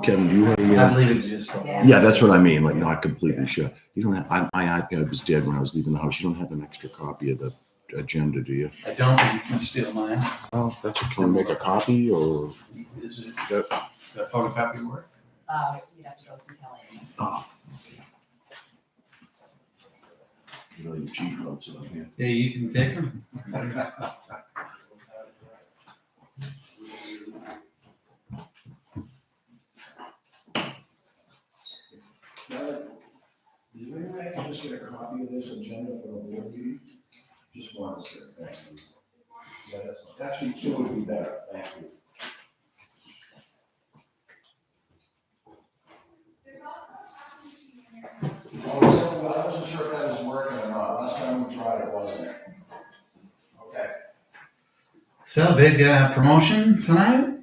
Kevin, do you have I believe it just. Yeah, that's what I mean, like not completely sure. You don't have, my iPad was dead when I was leaving the house. You don't have an extra copy of the agenda, do you? I don't think you can steal mine. Oh, that's okay. Can we make a copy or? Is Is that? that photocopy work? You'd have to go see Kelly. Oh, okay. You know, your cheat notes on here. Yeah, you can take them. Is there any way I can just get a copy of this agenda for the board meeting? Just one, sir. Thank you. Yeah, actually, two would be better. Thank you. Oh, I wasn't sure if that was working or not. Last time we tried, it wasn't. Okay. So big promotion tonight?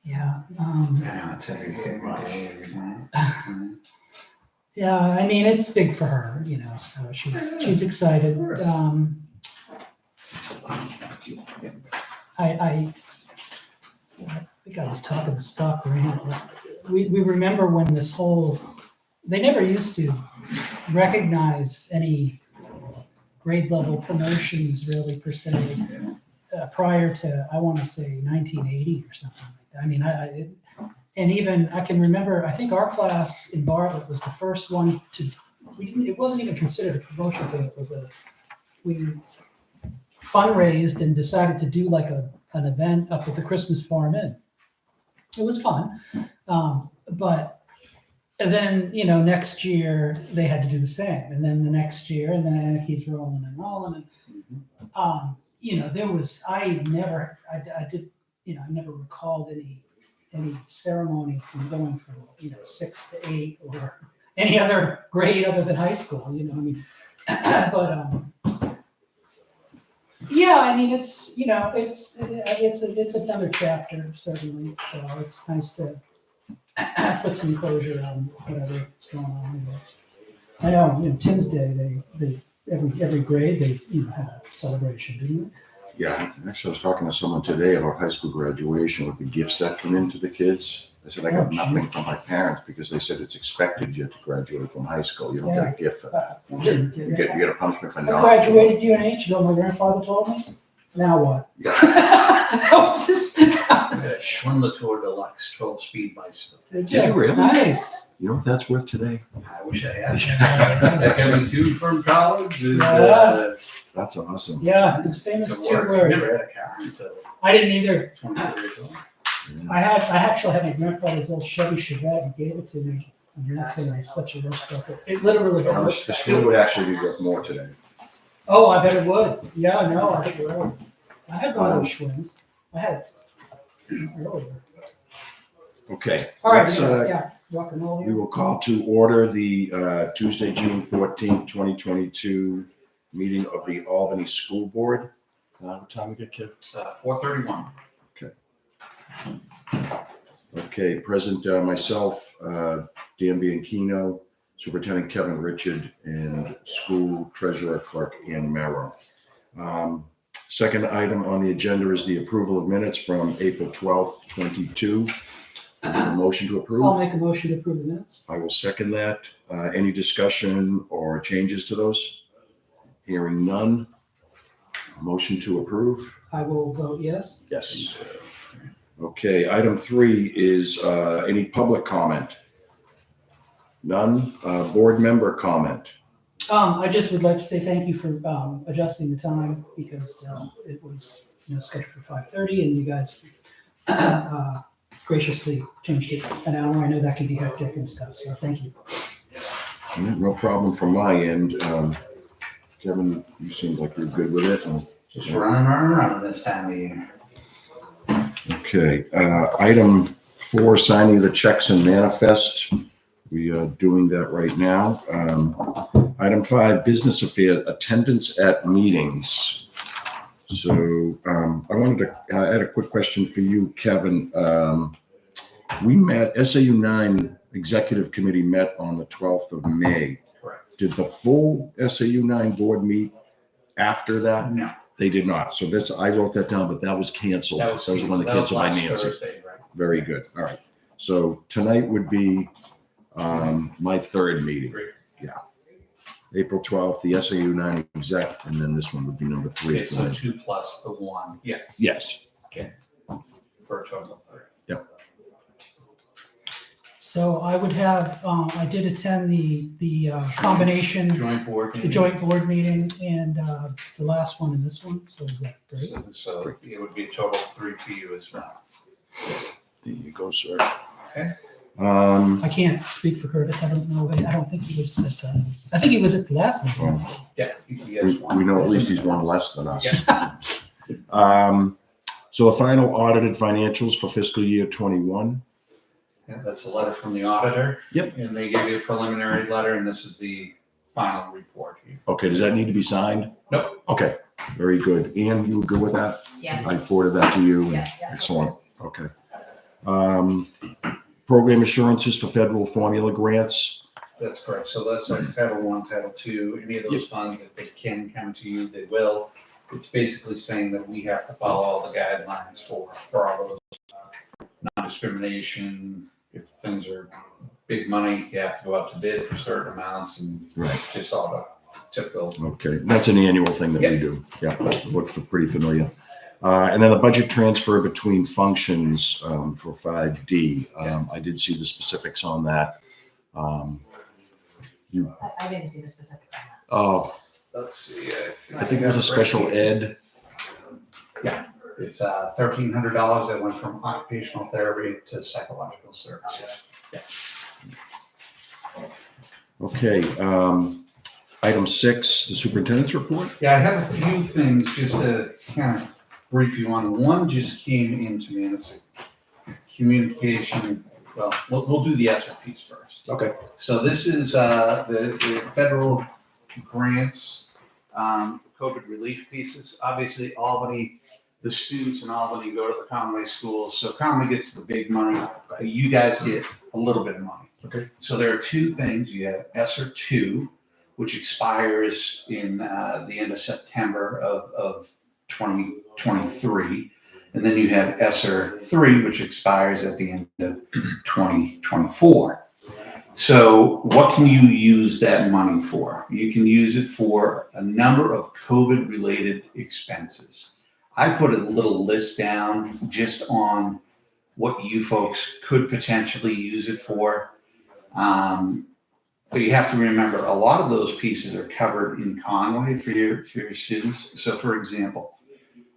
Yeah. I know it's every day, every time. Yeah, I mean, it's big for her, so she's excited. I think I was talking to Stock Grant. We remember when this they never used to recognize any grade level promotions really per se prior to, I want to say 1980 or something like that. I mean, and even I can remember, I think our class in Bartlett was the first one it wasn't even considered a promotion thing. It was we fundraised and decided to do like an event up at the Christmas Farm Inn. It was fun. But then, next year they had to do the same. And then the next year, and then it keeps rolling and rolling. And, I never recalled any ceremony from going from 6 to 8 or any other grade other than high school. But yeah, I mean it's another chapter certainly. So it's nice to put some closure on whatever's going on. I know Tim's Day they every grade they had a celebration, didn't they? Yeah, actually, I was talking to someone today about high school graduation with the gifts that come into the kids. I said, I got nothing from my parents because they said it's expected you to graduate from high school. You don't get a gift for that. You get a punishment for I not. graduated UNH, my grandfather told me. Now what? That was just... Schwindler Tour Deluxe 12-speed bicycle. Did you really? Nice. You know what that's worth today? I wish I had. I got a two from college. And, That's awesome. Yeah, his famous two words. Never had a car until I didn't either. 23 years old. Yeah. I actually had my grandfather's old Chevy Chevette. He gave it to me. And that thing was such a rush bucket. It literally. The swing would actually be worth more today. Oh, I bet it would. Yeah, no, I think you're right. I had one of those Schwinns. I had it earlier. Okay. All right, let's, rock and roll we here. will call to order the Tuesday, June 14th, 2022 meeting of the Albany School Board. What time we get, Kev? 4:31. Okay, present myself, Dan Bianchino, Superintendent Kevin Richard, and School Treasurer Clerk Ann Merrow. Second item on the agenda is the approval of minutes from April 12th, 22. A motion to approve? I'll make a motion to approve the minutes. I will second that. Any discussion or changes to those? Hearing none. Motion to approve? I will vote yes. Yes. Okay, item 3 is any public comment? None. Board member comment? I just would like to say thank you for adjusting the time because it was scheduled for 5:30 and you guys graciously changed it an hour. I know that can be hectic and stuff, so thank you. Yeah, no problem from my end. Kevin, you seem like you're good with it. Just running this time of year. Okay, item 4, signing the checks and manifest. We are doing that right now. Item 5, business affairs, attendance at meetings. So I had a quick question for you, Kevin. We met, SAU 9 Executive Committee met on the 12th of May. Correct. Did the full SAU 9 board meet after that? No. They did not. So I wrote that down, but that was canceled. That was the one that canceled by last Nancy. Thursday, right? Very good. All right. So tonight would be my third meeting. Great. Yeah. April 12th, the SAU 9 exec, and then this one would be number 3. Okay, so 2 plus the 1. Yeah, Yes. for a total of 3. So I would have, I did attend the combination, Joint board. the joint board meeting and the last one and this one, so is that great? So it would be a total of 3 for you as well. There you go, sir. Okay. I can't speak for Curtis, I don't know, I don't think he was at, I think he was at the last meeting. Yeah. We know at least he's one less than us. Yeah. So the final audited financials for fiscal year 21. Yeah, that's a letter from the auditor. Yep. And they give you a preliminary letter, and this is the final report. Okay, does that need to be signed? Nope. Okay, very good. Ann, you were good with that? Yeah. I forwarded that to you. Yeah. Excellent. Okay. Program assurances for federal formula grants. That's correct. So that's like Title I, Title II, any of those funds, if they can come to you, they will. It's basically saying that we have to follow all the guidelines for all those non-discrimination. If things are big money, you have to go out to bid for certain amounts and Right. just all the typical. Okay, that's an annual thing that we do. Yeah, looks pretty familiar. And then the budget transfer between functions for 5D. I did see the specifics on that. I didn't see the specifics on that. Oh, Let's see. I think there's a special ed. It's $1,300 that went from occupational therapy to psychological services. Okay, item 6, the superintendent's report. Yeah, I have a few things just to kind of brief you on. One just came into me, and it's a communication. Well, we'll do the ESSER piece first. Okay. So this is the federal grants, COVID relief pieces. Obviously, Albany, the students in Albany go to the Conway schools, so Conway gets the big money. You guys get a little bit of money. Okay. So there are two things. You have ESSER 2, which expires in the end of September of 2023. And then you have ESSER 3, which expires at the end of 2024. So what can you use that money for? You can use it for a number of COVID-related expenses. I put a little list down just on what you folks could potentially use it for. But you have to remember, a lot of those pieces are covered in Conway for your students. So for example,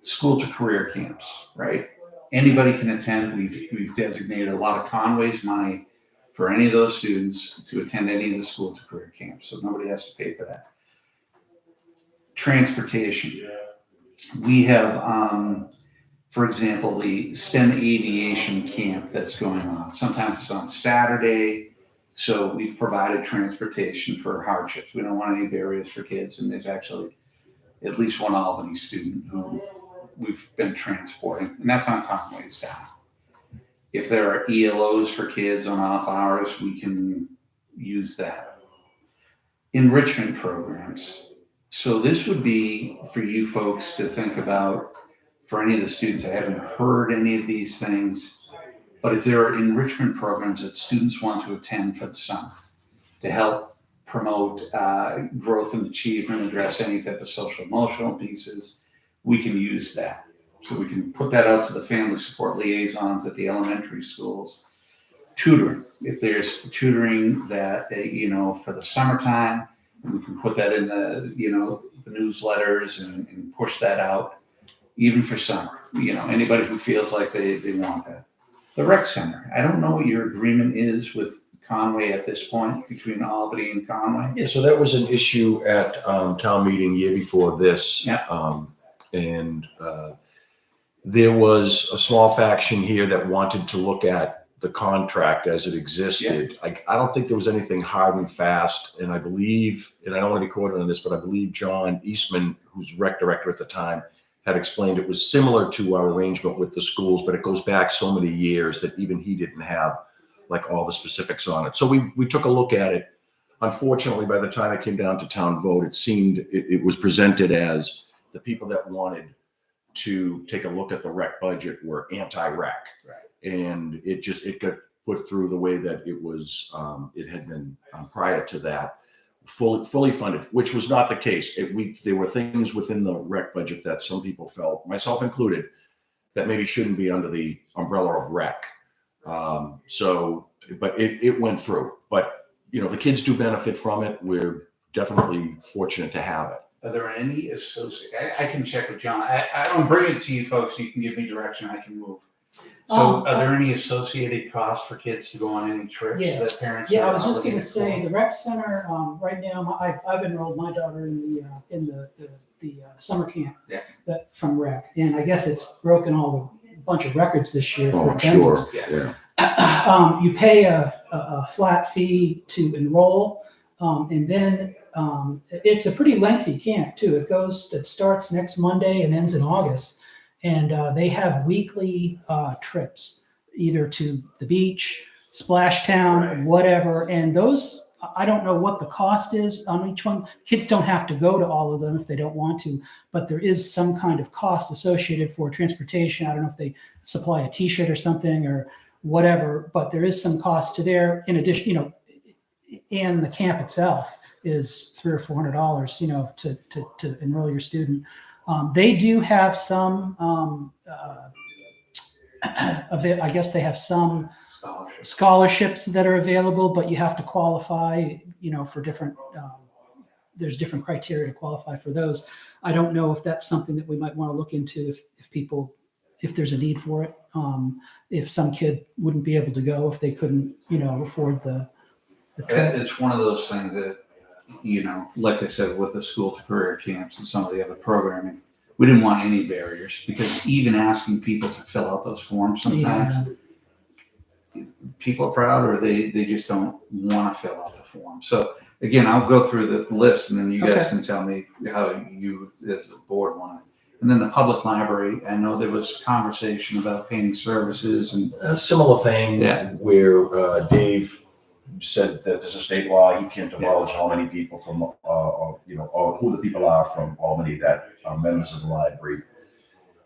school to career camps, right? Anybody can attend. We've designated a lot of Conway's money for any of those students to attend any of the school to career camps. So nobody has to pay for that. Transportation. We have, for example, the STEM aviation camp that's going on. Sometimes it's on Saturday. So we've provided transportation for hardships. We don't want any barriers for kids. And there's actually at least one Albany student who we've been transporting, and that's on Conway's staff. If there are ELOs for kids on off hours, we can use that. Enrichment programs. So this would be for you folks to think about for any of the students. I haven't heard any of these things, but if there are enrichment programs that students want to attend for the summer to help promote growth and achievement, address any type of social emotional pieces, we can use that. So we can put that out to the family support liaisons at the elementary schools. Tutoring, if there's tutoring that, for the summertime, we can put that in the newsletters and push that out, even for summer. Anybody who feels like they want that. The rec center, I don't know what your agreement is with Conway at this point, between Albany and Conway. Yeah, so that was an issue at town meeting year before this. Yeah. And there was a small faction here that wanted to look at the contract as it existed. I don't think there was anything hard and fast. And I believe, and I don't want to be quoted on this, but I believe John Eastman, who's rec director at the time, had explained it was similar to our arrangement with the schools, but it goes back so many years that even he didn't have like all the specifics on it. So we took a look at it. Unfortunately, by the time it came down to town vote, it seemed it was presented as the people that wanted to take a look at the rec budget were anti-rec. Right. And it got put through the way that it was, it had been prior to that, fully funded, which was not the case. There were things within the rec budget that some people felt, myself included, that maybe shouldn't be under the umbrella of rec. But it went through. But, the kids do benefit from it. We're definitely fortunate to have it. Are there any I can check with John. I don't bring it to you folks. You can give me direction. I can move. So are there any associated costs for kids to go on any trips that parents? Yeah, I was just going to say the rec center right now. I've enrolled my daughter in the summer camp from rec, and I guess it's broken a bunch of records this year for attendance. Sure. You pay a flat fee to enroll, and then it's a pretty lengthy camp too. It starts next Monday and ends in August. And they have weekly trips, either to the beach, Splash Town, whatever. And those, I don't know what the cost is on each one. Kids don't have to go to all of them if they don't want to, but there is some kind of cost associated for transportation. I don't know if they supply a T-shirt or something or whatever, but there is some cost to there. In addition, and the camp itself is $300 or $400, to enroll your student. They do have some of it. I guess they have some scholarships that are available, but you have to qualify, for different, there's different criteria to qualify for those. I don't know if that's something that we might want to look into if there's a need for it. If some kid wouldn't be able to go, if they couldn't, afford the trip. It's one of those things that, like I said, with the school to career camps and some of the other programming, we didn't want any barriers, because even asking people to fill out those forms sometimes, people are proud or they just don't want to fill out the form. So again, I'll go through the list and then you guys can tell me how you as the board want it. And then the public library, I know there was conversation about painting services and a similar thing where Dave said that there's a state law. He can't divulge how many people from, or who the people are from Albany that are members of the library.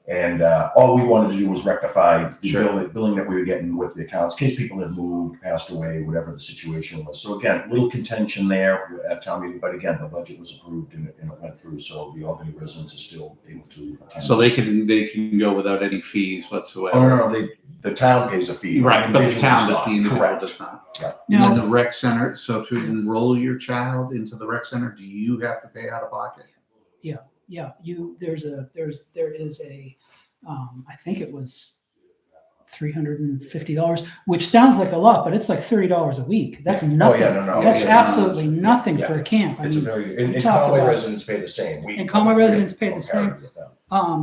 And all we wanted to do was rectify the billing that we were getting with the accounts, in case people had moved, passed away, whatever the situation was. So again, little contention there at town meeting, but again, the budget was approved and it went through. So the Albany residents are still able to attend. so they can go without any fees whatsoever. Oh, no, the town pays a fee. Right, but the town does, the individual correct. does not. Yeah. And then the rec center, so to enroll your child into the rec center, do you have to pay out of pocket? Yeah, there is a, I think it was $350, which sounds like a lot, but it's like $30 a week. That's nothing. That's absolutely nothing for a camp. It's a very, and Conway residents pay the same. And Conway residents pay the same.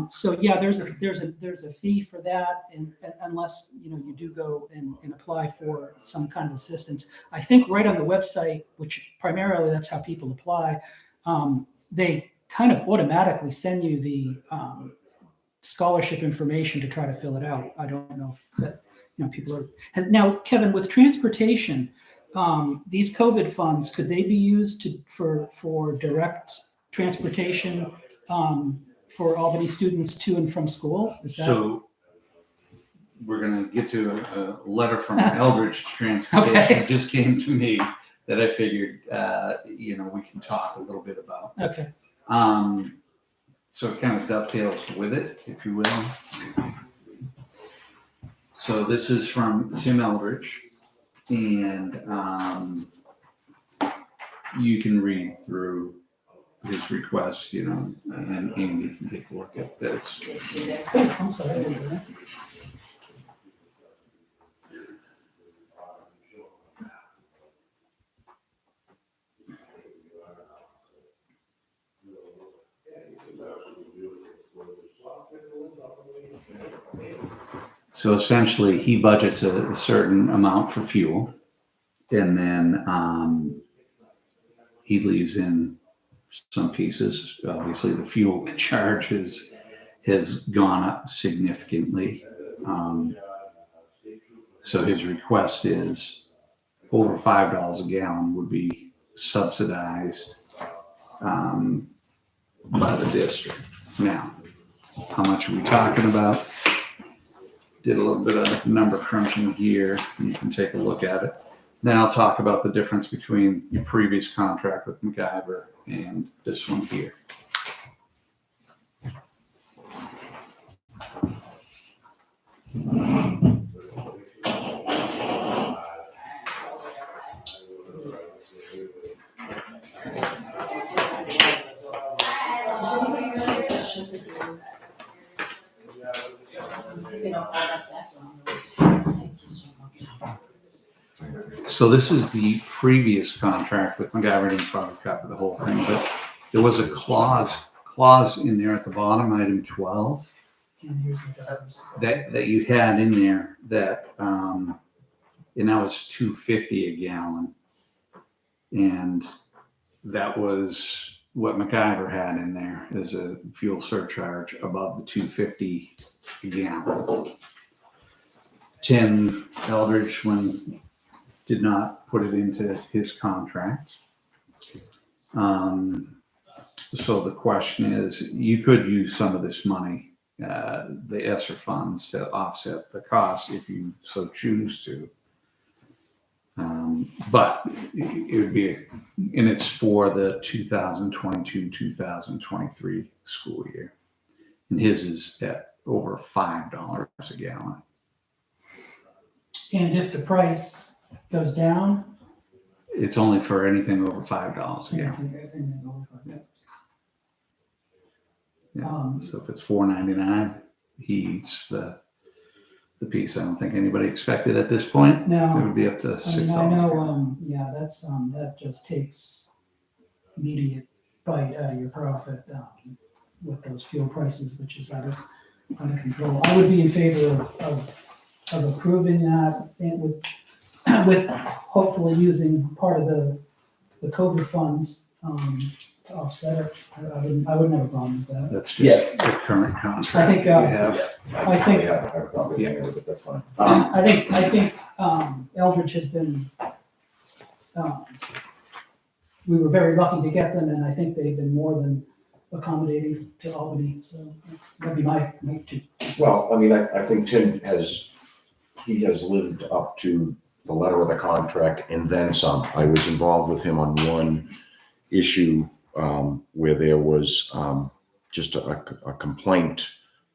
So yeah, there's a fee for that, and unless you do go and apply for some kind of assistance. I think right on the website, which primarily that's how people apply, they kind of automatically send you the scholarship information to try to fill it out. I don't know if that people are now. Kevin, with transportation, these COVID funds, could they be used for direct transportation for Albany students to and from school? Is that... So we're going to get to a letter from Eldridge Transportation that just came to me that I figured we can talk a little bit about. Okay. So it kind of dovetails with it, if you will. So this is from Tim Eldridge, and you can read through his request, and Andy can take a look at this. I'm sorry. So essentially, he budgets a certain amount for fuel, and then he leaves in some pieces. Obviously, the fuel charge has gone up significantly. So his request is over $5 a gallon would be subsidized by the district. Now, how much are we talking about? did a little bit of number crunching here. You can take a look at it. Then I'll talk about the difference between your previous contract with MacGyver and this one here. Does anybody really appreciate the doing that? They don't hold up that long. Thank you so much. So this is the previous contract with MacGyver. Didn't probably cover the whole thing, but there was a clause in there at the bottom, item 12, And here's what that was. that you had in there that, and that was $2.50 a gallon. And that was what MacGyver had in there as a fuel surcharge above the $2.50 a gallon. Tim Eldridge did not put it into his contract. So the question is, you could use some of this money, the ESSER funds, to offset the cost if you so choose to. But it would be, and it's for the 2022-2023 school year. And his is at over $5 a gallon. And if the price goes down. It's only for anything over $5 a gallon. Everything over $5. Yeah. So if it's $4.99, he eats the piece. I don't think anybody expected at this point. It No, would be up to I $6. mean, I know, yeah, that's, that just takes immediate bite out of your profit, with those fuel prices, which is out of control. I would be in favor of approving that and with hopefully using part of the COVID funds, to offset it. I wouldn't have a problem with that. That's just the current contract. I think, we have. I think, That's fine. I think Eldridge has been, we were very lucky to get them, and I think they've been more than accommodating to Albany, so that'd be my two. Well, I mean, I think Tim has lived up to the letter of the contract and then some. I was involved with him on one issue where there was just a complaint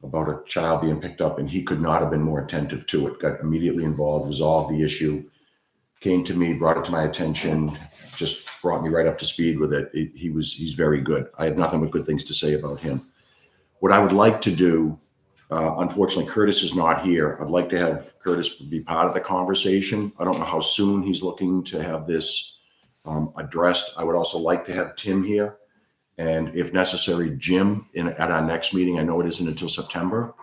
about a child being picked up, and he could not have been more attentive to it. Got immediately involved, resolved the issue, came to me, brought it to my attention, just brought me right up to speed with it. He's very good. I have nothing but good things to say about him. What I would like to do, unfortunately, Curtis is not here. I'd like to have Curtis be part of the conversation. I don't know how soon he's looking to have this addressed. I would also like to have Tim here, and if necessary, Jim at our next meeting. I know it isn't until September,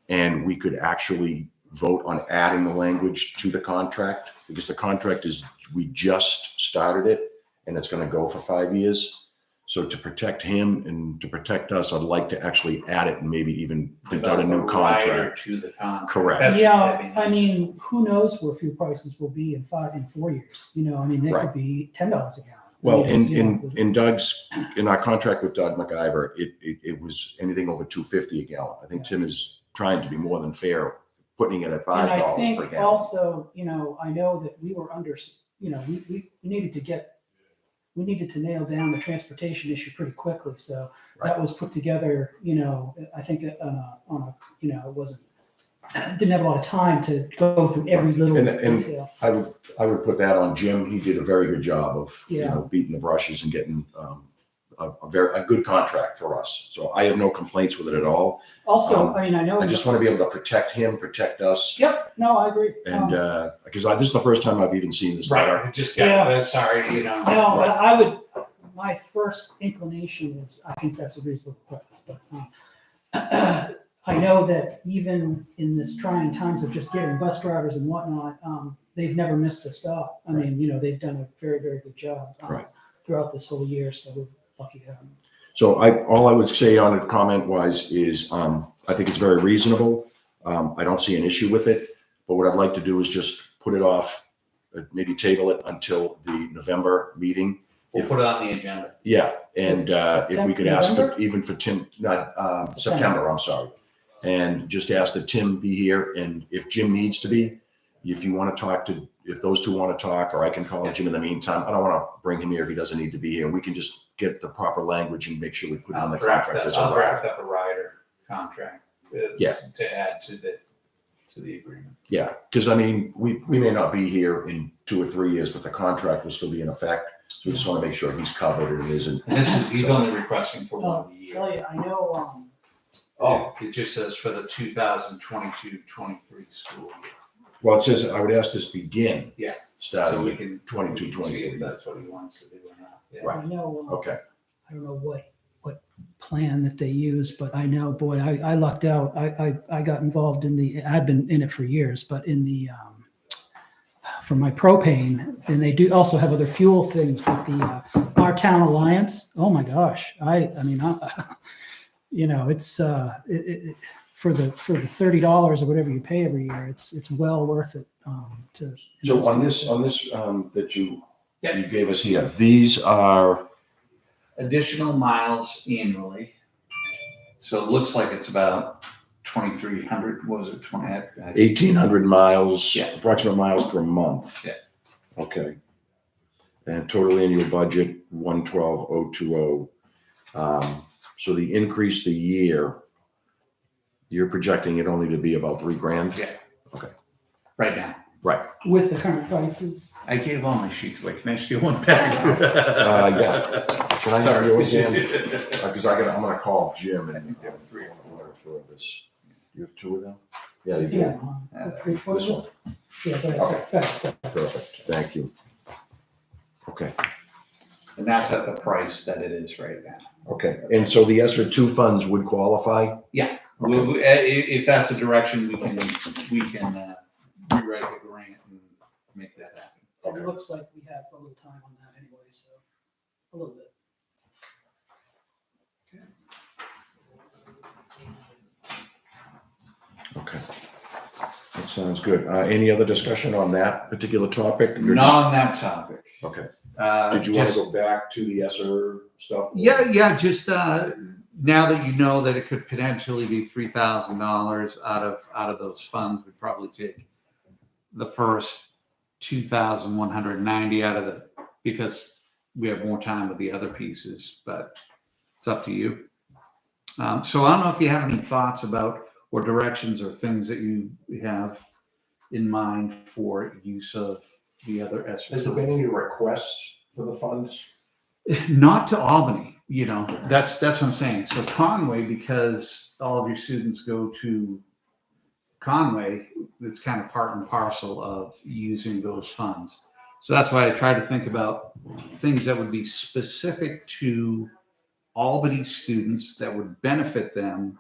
and we could actually vote on adding the language to the contract, because the contract we just started it, and it's going to go for 5 years. So to protect him and to protect us, I'd like to actually add it and maybe even print out a new contract. To the contract. Correct. That'd Yeah, be nice. I mean, who knows where fuel prices will be in 4 years? You know, I mean, they Right. could be $10 a gallon. Well, I mean, it's, you know, in our contract with Doug MacGyver, it was anything over $2.50 a gallon. I think Tim is trying to be more than fair, putting it at And $5 I per think gallon. also, you know, I know that we were under, you know, we needed to nail down the transportation issue pretty quickly. So that was put together, you know, I think on a, you know, didn't have a lot of time to go through every little And detail. I would put that on Jim. He did a very good job of, Yeah. beating the brushes and getting a good contract for us. So I have no complaints with it at all. Also, I mean, I know. I just want to be able to protect him, protect us. Yep, no, I agree. And because this is the first time I've even seen this letter. Right, just Yeah. sorry, you know. No, I would, my first inclination is, I think that's a reasonable price, but I know that even in this trying times of just getting bus drivers and whatnot, they've never missed a stop. I mean, you know, they've done a very, very good job Right. throughout this whole year, so we're lucky to have them. So all I would say on it comment wise is, I think it's very reasonable. I don't see an issue with it, but what I'd like to do is just put it off, maybe table it until the November meeting. We'll put it on the agenda. Yeah, and if we could ask November? even for Tim, not September, I'm sorry. and just ask that Tim be here. And if Jim needs to be, if you want to talk to, if those two want to talk, or I can call Jim in the meantime, I don't want to bring him here if he doesn't need to be here. We can just get the proper language and make sure we put it on the contract as a I'll rider. draft up a rider contract. Yeah. To add to the agreement. Yeah, because I mean, we may not be here in 2 or 3 years, but the contract will still be in effect. So we just want to make sure he's covered and isn't. And he's only requesting for 1 year. Tell you, I know, Oh, it just says for the 2022-23 school year. Well, it says, I would ask this begin. Yeah. Starting So we with can 22, see 23. if that's what he wants to do or not. Yeah. Right. I know, Okay. I don't know what plan that they use, but I know, boy, I lucked out. I got involved I've been in it for years, but in the, for my propane, and they do also have other fuel things, but the, our town alliance, oh my gosh, I mean, you know, it's, for the $30 or whatever you pay every year, it's well worth it, to. So on this, that you Yeah. gave us here, these are, Additional miles annually. So it looks like it's about 2,300, what was it, 1,800 miles, Yeah. approximate miles per month. Yeah. Okay. And total annual budget, 112,020. So the increase the year, you're projecting it only to be about $3,000? Yeah. Okay. Right now. Right. With the current prices. I gave all my sheets away. Can I steal one back? Yeah. Can I have yours, Jim? Sorry. Because I'm gonna call Jim and get 3 for this. You have 2 of them? Yeah, you do. Yeah. Which one This is one. it? Yeah, Okay. that's. Perfect. Thank you. Okay. And that's at the price that it is right now. Okay. And so the ESSER 2 funds would qualify? Yeah. Okay. If that's a direction we can rewrite the grant and make that happen. It looks like we have a little time on that anyway, so a little bit. Okay. That sounds good. Any other discussion on that particular topic? Not on that topic. Okay. Did you want to Just- go back to the ESSER stuff? Yeah, just now that you know that it could potentially be $3,000 out of those funds, we'd probably take the first 2,190 out of because we have more time with the other pieces, but it's up to you. So I don't know if you have any thoughts about or directions or things that you have in mind for use of the other ESSER. Has there been any requests for the funds? Not to Albany, that's what I'm saying. So Conway, because all of your students go to Conway, it's kind of part and parcel of using those funds. So that's why I try to think about things that would be specific to Albany students that would benefit them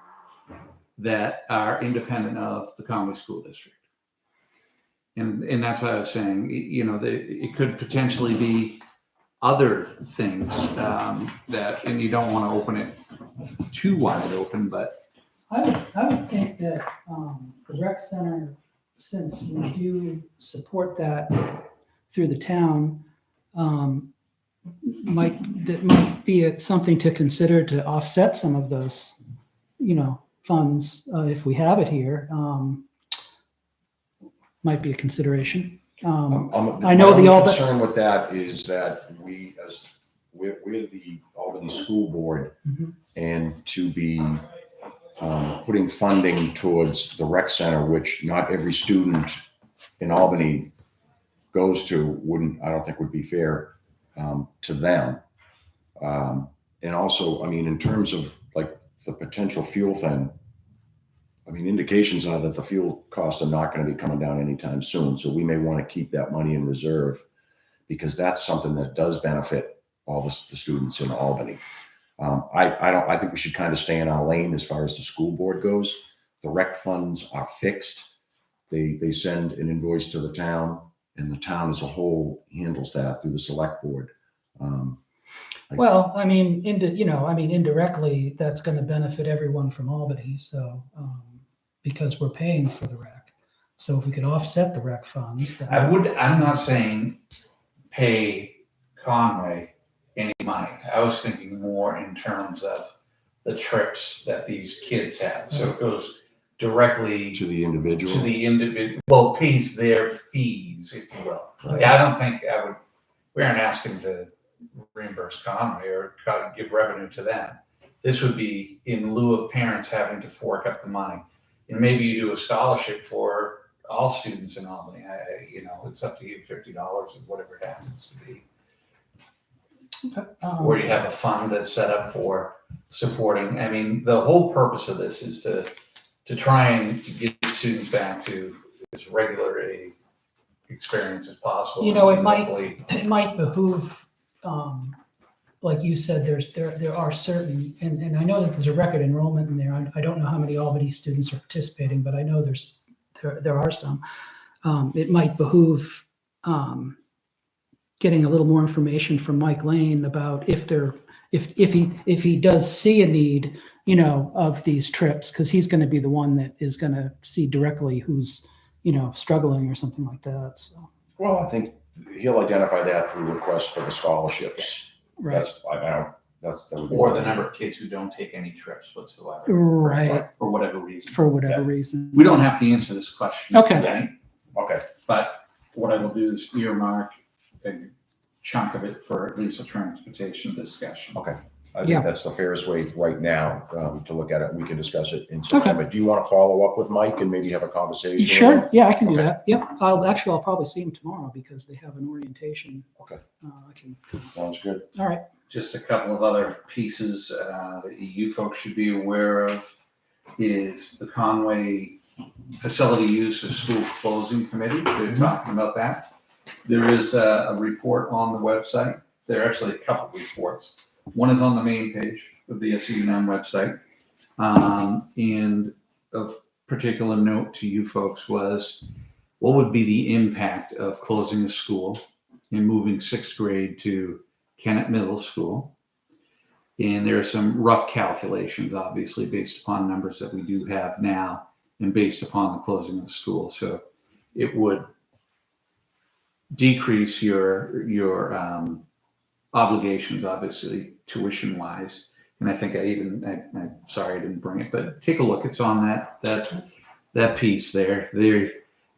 that are independent of the Conway School District. And that's why I was saying, it could potentially be other things that, and you don't want to open it too wide open, but I would think that the rec center, since we do support that through the town, might be something to consider to offset some of those, funds if we have it here. Might be a consideration. I know the only concern with that is that we're the Albany School Board, Mhm. and to be putting funding towards the rec center, which not every student in Albany goes to, I don't think would be fair to them. And also, I mean, in terms of like the potential fuel thing, I mean, indications are that the fuel costs are not going to be coming down anytime soon. So we may want to keep that money in reserve because that's something that does benefit all the students in Albany. I think we should kind of stay in our lane as far as the school board goes. The rec funds are fixed. They send an invoice to the town, and the town as a whole handles that through the select board. Well, I mean, indirectly, that's going to benefit everyone from Albany. So, because we're paying for the rec, so if we could offset the rec funds, I'm not saying pay Conway any money. I was thinking more in terms of the trips that these kids have. So it goes directly To the individual. to the individual, well, pays their fees, if you will. Yeah, I don't think we aren't asking to reimburse Conway or give revenue to them. This would be in lieu of parents having to fork up the money. And maybe you do a scholarship for all students in Albany. It's up to you, $50 or whatever it happens to be. Or you have a fund that's set up for supporting. I mean, the whole purpose of this is to try and get students back to as regular a experience as possible. It might behoove, like you said, there are certain, and I know that there's a record enrollment in there. I don't know how many Albany students are participating, but I know there are some. It might behoove getting a little more information from Mike Lane about if he does see a need, of these trips, because he's going to be the one that is going to see directly who's, struggling or something like that. So. Well, I think he'll identify that through requests for the scholarships. Right. Or the number of kids who don't take any trips whatsoever. Right. For whatever reason. For whatever reason. We don't have to answer this question Okay. today. Okay. But what I will do is earmark a chunk of it for at least a transportation discussion. Okay. I think Yeah. that's the fairest way right now to look at it. We can discuss it in September. Do you want to follow up with Mike and maybe have a conversation? Sure. Yeah, I can do Okay. that. Yep. I'll probably see him tomorrow because they have an orientation. Okay. All Sounds good. right. Just a couple of other pieces that you folks should be aware of is the Conway Facility Use of School Closing Committee. They're talking about that. There is a report on the website. There are actually a couple of reports. One is on the main page of the SU9 website. And of particular note to you folks was, what would be the impact of closing a school and moving sixth grade to Kennett Middle School? And there are some rough calculations, obviously, based upon numbers that we do have now and based upon the closing of the school. So it would decrease your obligations, obviously, tuition-wise. And I think I'm sorry I didn't bring it, but take a look. It's on that piece there. They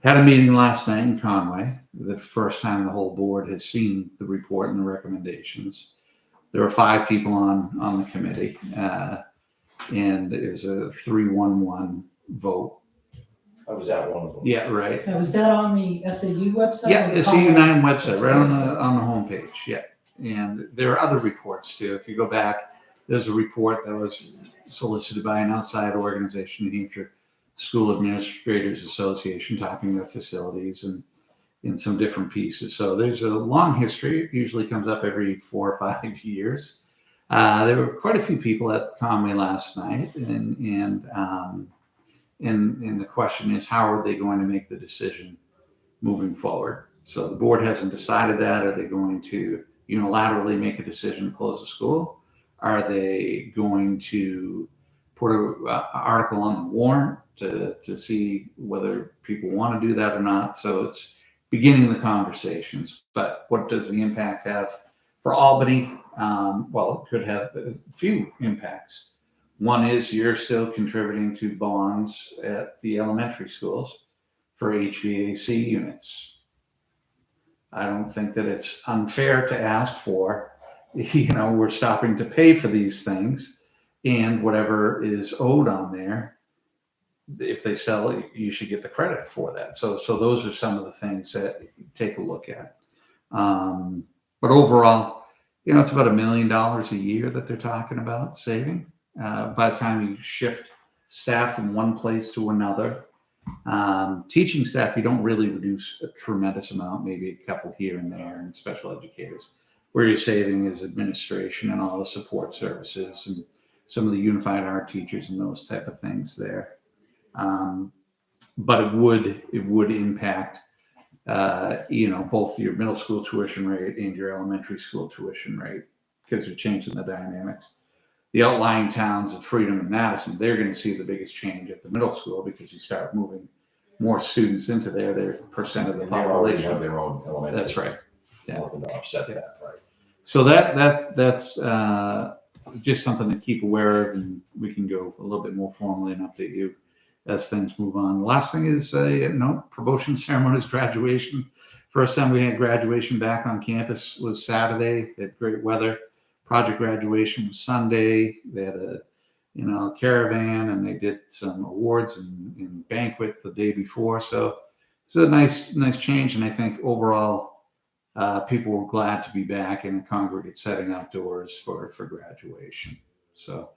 had a meeting last night in Conway, the first time the whole board has seen the report and the recommendations. There were 5 people on the committee, and there's a 3-1-1 vote. I was at one of them. Yeah, right. Now, is that on the SAU website? Yeah, or the Conway? CU9 website, right on the homepage. Yeah, and there are other reports too. If you go back, there's a report that was solicited by an outside organization, New Hampshire School Administrators Association, talking about facilities and in some different pieces. So there's a long history. It usually comes up every 4 or 5 years. There were quite a few people at Conway last night, and the question is, how are they going to make the decision moving forward? So the board hasn't decided that. Are they going to unilaterally make a decision to close the school? Are they going to put an article on the warrant to see whether people want to do that or not? So it's beginning the conversations. But what does the impact have for Albany? Well, it could have a few impacts. One is you're still contributing to bonds at the elementary schools for HVAC units. I don't think that it's unfair to ask for, we're stopping to pay for these things, and whatever is owed on there, if they sell it, you should get the credit for that. So those are some of the things that you take a look at. But overall, it's about $1 million a year that they're talking about saving. By the time you shift staff from one place to another. Teaching staff, you don't really reduce a tremendous amount, maybe a couple here and there, and special educators. Where you're saving is administration and all the support services and some of the unified art teachers and those type of things there. But it would impact, both your middle school tuition rate and your elementary school tuition rate, because you're changing the dynamics. The outlying towns of Freedom and Madison, they're going to see the biggest change at the middle school because you start moving more students into there, their percent of the And they already population. have their own elementary. That's right. Yeah. Nothing to offset that, right? So that's just something to keep aware of, and we can go a little bit more formally and update you as things move on. The last thing is, promotion ceremonies, graduation. First time we had graduation back on campus was Saturday. They had great weather. Project graduation was Sunday. They had a caravan, and they did some awards and banquet the day before. So it's a nice change. And I think overall, people were glad to be back in a congregate setting outdoors for graduation. So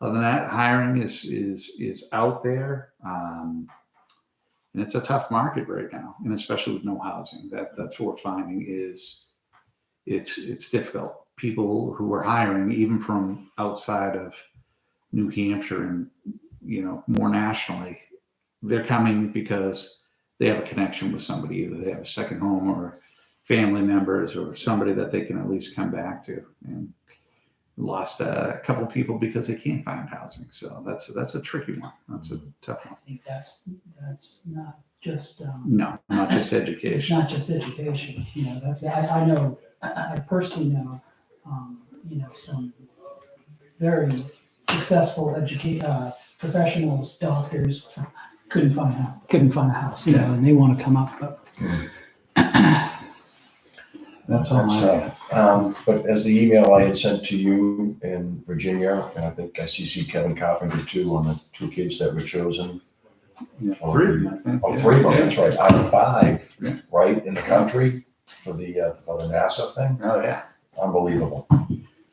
other than that, hiring is out there. And it's a tough market right now, and especially with no housing. That's what we're finding is it's difficult. People who are hiring, even from outside of New Hampshire and more nationally, they're coming because they have a connection with somebody. Either they have a second home or family members or somebody that they can at least come back to. And lost a couple people because they can't find housing. So that's a tricky one. That's a tough one. I think that's not just No, not just it's education. not just education. That's I know I personally know some very successful professionals, doctors couldn't find a house, and they want to come up, but That's all I have. But as the email I had sent to you in Virginia, and I think I CC Kevin Carpenter too on the 2 kids that were chosen. Yeah, 3 of them, I think. Oh, 3 of them, that's right, out of 5, Yeah. right, in the country for the NASA thing. Oh yeah. Unbelievable.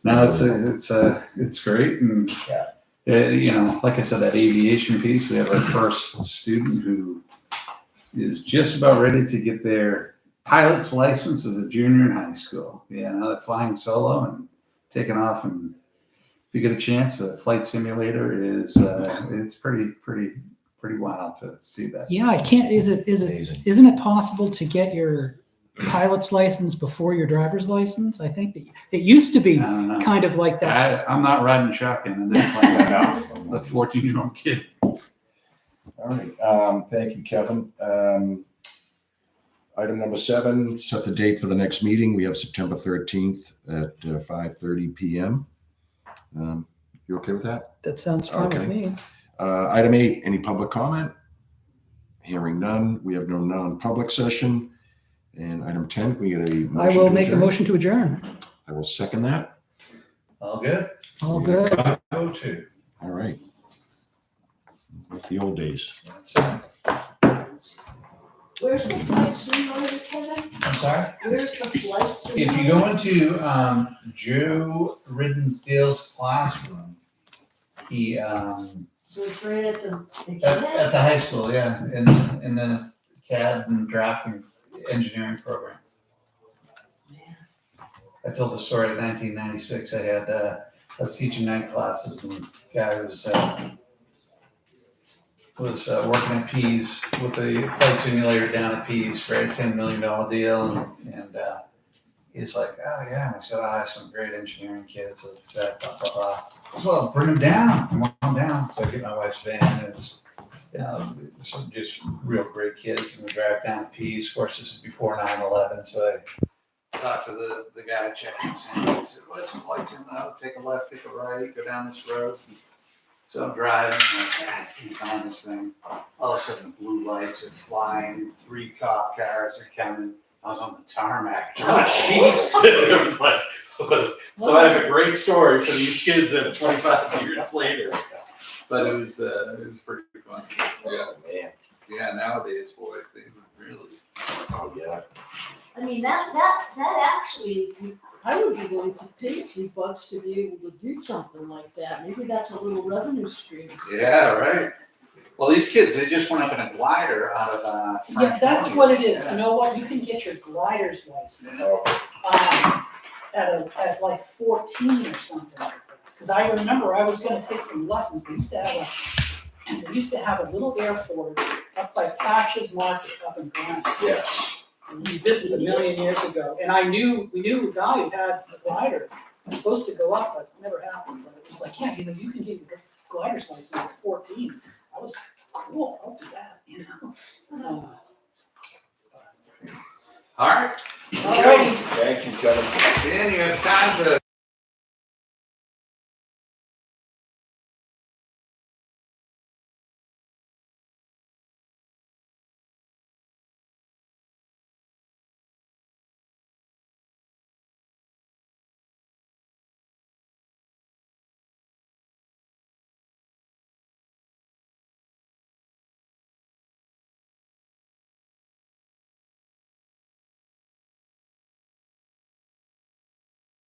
No, it's great, and like I said, that aviation piece. We have our first student who is just about ready to get their pilot's license as a junior in high school. They're flying solo and taking off, and if you get a chance, a flight simulator is it's pretty wild to see that. yeah, I can't. Amazing. Isn't it possible to get your pilot's license before your driver's license? I think that it used to be I don't know. kind of like that. I'm not riding shotgun and then flying that out. The 14-year-old kid. All right, thank you, Kevin. Item number 7, set the date for the next meeting. We have September 13th at 5:30 p.m. You okay with that? That sounds fine Okay. with me. Item 8, any public comment? Hearing none. We have no non-public session. And item 10, can we get a motion? I will to make a adjourn? motion to adjourn. I will second that. All good. All good. 5:02. All right. Like the old days. That's it. Where's the flight simulator, Kevin? I'm sorry? Where's the flight simulator? If you go into Joe Riddensdale's classroom, he So it's right at the at the high school, yeah, in the CAD and drafting engineering program. I told the story of 1996. I was teaching night classes, and the guy was working at Pease with the flight simulator down at Pease for a $10 million deal, and he's like, oh yeah, and I said, I have some great engineering kids. It's blah blah blah. Well, bring them down. Come on down. So I get my wife's van, and it was some just real great kids, and we drive down to Pease. Of course, this is before 9/11, so I talked to the guy checking the scene. He said, what's the flight sim? Take a left, take a right, go down this road. So I'm driving, I'm like, God, I can't find this thing. All of a sudden, the blue lights are flying, 3 cop cars are coming. I was on the tarmac. It was like, so I have a great story for these kids 25 years later. But it was pretty fun. Yeah, Man. yeah. Nowadays, boy, they would really. Oh, yeah. I mean, that actually, I would be willing to pay a few bucks to be able to do something like that. Maybe that's a little revenue stream. Yeah, right. Well, these kids, they just went up in a glider out of Yeah, that's Franconia. what it is. Yeah. You know what? You can get your glider's license Oh, at like 14 or something. Because I remember I was going to take some lessons. They used to have a little airport up by Patch's Market up in Grant. yes. This is a million years ago, and we knew a guy who had a glider. It was supposed to go up, but it never happened. But it was like, yeah, you can get your glider's license at 14. I was cool. I'll do that. All right. Alrighty. Thank you, Kevin. Dan, you have time to